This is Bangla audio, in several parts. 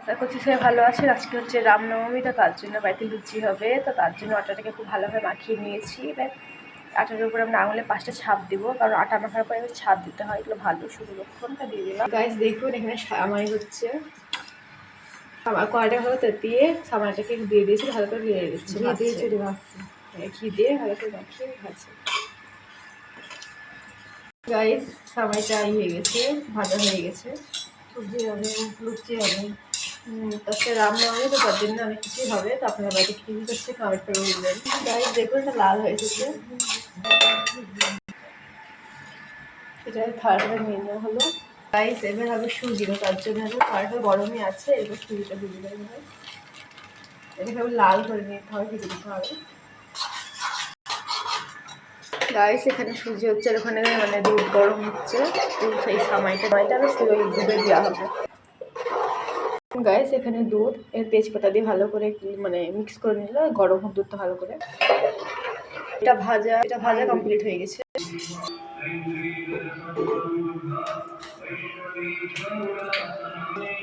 আশা করছি সে ভালো আছে। আজকে হচ্ছে রামনবমী, তো তার জন্য বাড়িতে লুচি হবে। তো তার জন্য আটাটাকে খুব ভালোভাবে মাখিয়ে নিয়েছি। এবার আটার উপরে আমরা আঙুলে 5টা ছাপ দিব, কারণ আটা মাখার পরে ছাপ দিতে হয়, এগুলো ভালো শুভ লক্ষণটা দিয়ে দিলাম। গাইস দেখুন এখানে সামাই হচ্ছে, কড়াইটা ভালো তেঁতিয়ে সামাইটাকে দিয়ে দিয়েছি, ভালো করে দিয়ে দিচ্ছি, ঘি দিয়ে ভালো করে মাখিয়ে ভাজছি। গাইস সামাইটা হয়ে গেছে, ভাজা হয়ে গেছে। সবজি হবে, লুচি হবে। তারপরে রামনবমী, তো তার জন্য অনেক কিছুই হবে। তো আপনারা বাড়িতে কী কী করছে কমেন্ট করে বলবেন। গাইস দেখুন এটা লাল হয়ে এসেছে, সেটা থালাটা নিয়ে নেওয়া হলো। গাইস এবার হবে সুজি, তার জন্য থালাটা গরমই আছে, এবার সুজিটা দিয়ে দিতে হবে। এটাকে আবার লাল করে নিতে হবে, ভেজে দিতে হবে। গাইস এখানে সুজি হচ্ছে, আর ওখানে মানে দুধ গরম হচ্ছে। সেই সময়টা আবার দুধে দেওয়া হবে। গাইস এখানে দুধ তেজপাতা দিয়ে ভালো করে মানে মিক্স করে নিলে গরম হোক দুধটা ভালো করে। এটা ভাজা কমপ্লিট হয়ে গেছে।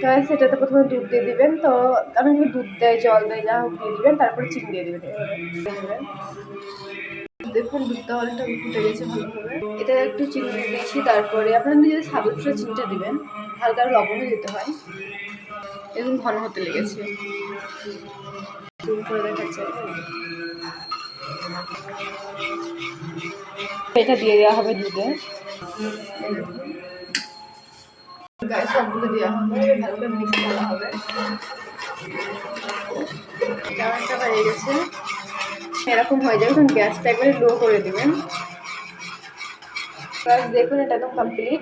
গাইস এটাতে প্রথমে দুধ দিয়ে দিবেন, তো আপনি যদি দুধ দেয় জল দেয় যা হোক দিয়ে দিবেন, তারপরে চিনি দিয়ে দিবেন। দেখুন দুধটা অনেকটা ফুটে গেছে ভালোভাবে। এটা একটু চিনি দিয়েছি, তারপরে আপনারা যদি সাদা চিনিটা দিবেন, হালকা লবণও দিতে হয়। এরকম ঘন হতে লেগেছে, করে দেখাচ্ছে। এটা দিয়ে দেওয়া হবে দুধে, গায়ে সবগুলো দেওয়া হবে, ভালো করে মিক্স করা হবে। কেমনটা হয়ে গেছে, এরকম হয়ে যাবে, তখন গ্যাসটা একবারে লো করে দেবেন। গাইস দেখুন এটা একদম কমপ্লিট,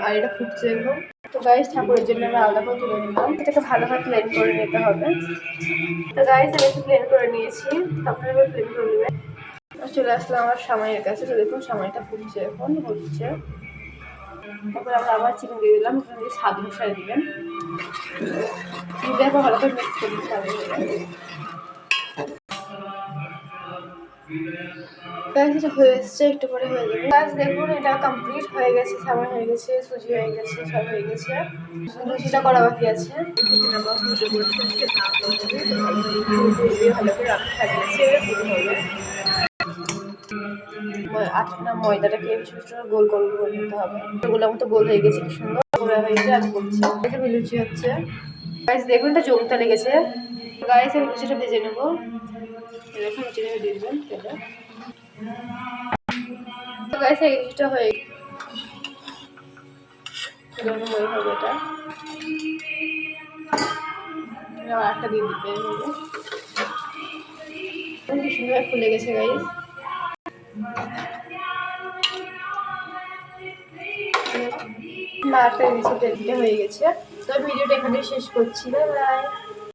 আর এটা ফুটছে এখন। তো গাইস ঠাকুরের জন্য আমরা আলাদা করে তুলে নিলাম, এটাকে ভালোভাবে প্লেন করে নিতে হবে। তো গাইস আমি একটু প্লেন করে নিয়েছি, আপনারা এবার প্লেন করে নেবেন। চলে আসলাম আমার সামাইয়ের কাছে, তো দেখুন সামাইটা ফুটছে, এখন হচ্ছে। তারপরে আমরা আবার চিকেন দিয়ে দিলাম, ওখানে দিয়ে স্বাদ অনুসারে দিবেন, দিয়ে ভালো করে মিক্স করে দিতে হবে। গাছ এটা হয়ে এসছে, একটু পরে হয়ে যাবে। গাছ দেখুন এটা কমপ্লিট হয়ে গেছে, সাবান হয়ে গেছে, সুজি হয়ে গেছে, সব হয়ে গেছে। লুচিটা করা বাকি আছে। ভালো করে রাখতে সাজিয়েছি, ময়দাটাকে ছোট ছোট গোল গোল করে নিতে হবে। ওগুলোর মতো গোল হয়ে গেছে, কি সুন্দর গোলা হয়েছে। আমি বলছি এটা লুচি হচ্ছে। গাছ দেখুন এটা জমতে লেগেছে। গাছ আমি লুচিটা ভেজে নেবো, এরকম লুচিটা দিয়ে দেবেন তেলে। তো গাইস এই লুচিটা হয়ে হবে, এটা একটা দিয়ে দিতে হবে। কি সুন্দর ফুলে গেছে গাইস। একটা নিচে হয়ে গেছে। তো ভিডিওটা এখানে শেষ করছি, বাই বাই।